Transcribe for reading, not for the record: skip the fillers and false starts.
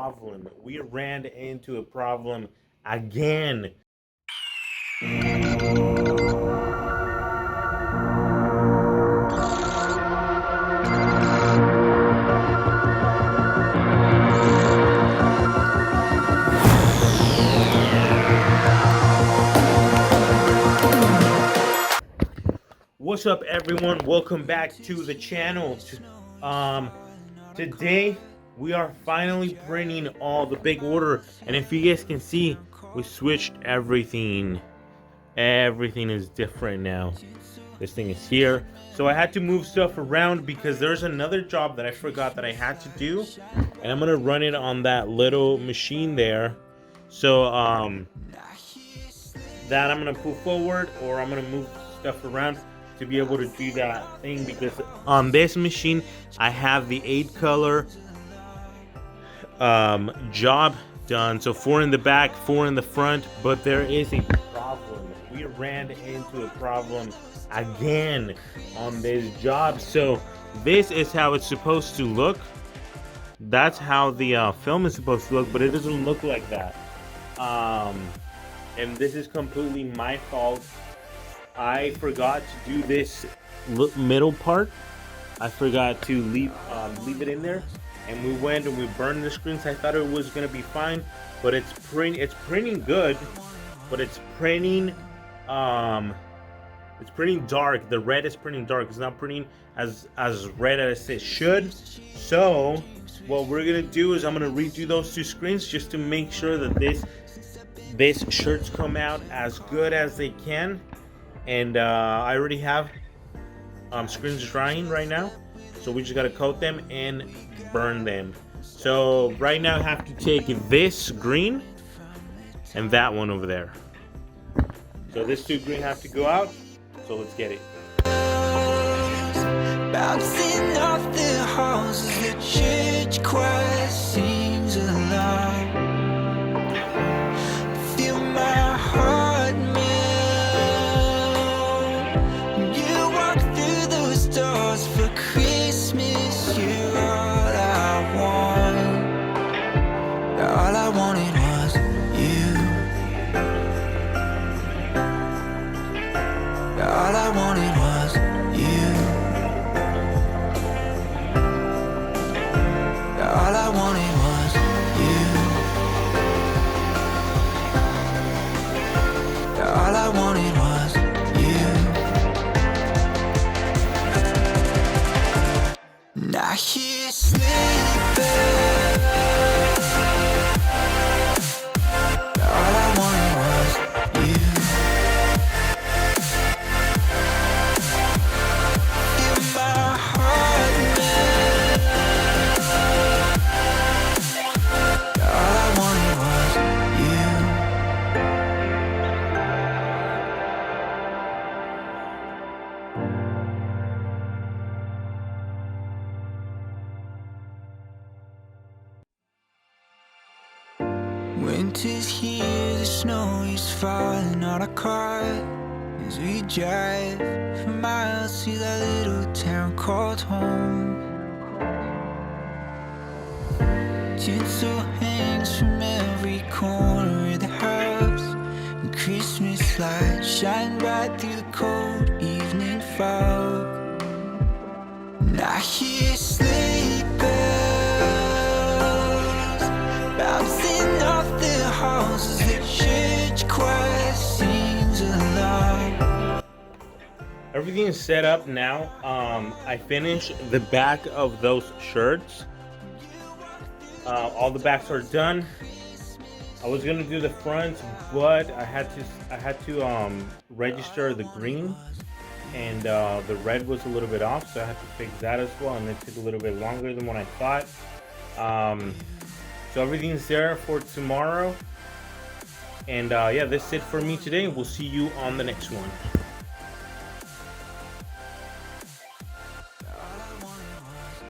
problem. We ran into a problem again. What's up, everyone? Welcome back to the channel. Today we are finally printing all the big order, and if you guys can see, we switched everything. Everything is different now. This thing is here, so I had to move stuff around because there's another job that I forgot that I had to do, and I'm gonna run it on that little machine there. So that I'm gonna pull forward, or I'm gonna move stuff around to be able to do that thing, because on this machine I have the 8 color job done, so 4 in the back, 4 in the front, but there is a problem. We ran into a problem again on this job. So this is how it's supposed to look. That's how the film is supposed to look, but it doesn't look like that. And this is completely my fault. I forgot to do this middle part. I forgot to leave it in there, and we went and we burned the screens. I thought it was gonna be fine, but it's printing good, but it's printing dark. The red is printing dark. It's not printing as red as it should. So what we're gonna do is I'm gonna redo those 2 screens just to make sure that these shirts come out as good as they can. And I already have screens drying right now, so we just gotta coat them and burn them. So right now I have to take this green and that one over there. So this 2 green have to go out, so let's get it. Bouncing off the halls as the church choir sings aloud. Feel my heart melt. You walk through those doors for Christmas. You're all I want. All I wanted was you. All I wanted was you. All I wanted was you. All I wanted was you. Now he's sleeping. All I wanted was you. Feel my heart melt. All I wanted was you. Winter's here, the snow is falling on our car as we drive for miles to that little town called home. Tinsel hangs from every corner of the house, and Christmas lights shine bright through the cold evening fog. Now hear sleigh bells bouncing off the halls as the church choir sings aloud. Everything is set up now. I finished the back of those shirts. All the backs are done. I was gonna do the front, but I had to register the green, and the red was a little bit off, so I had to fix that as well, and it took a little bit longer than what I thought. So everything's there for tomorrow, and yeah, that's it for me today. We'll see you on the next one.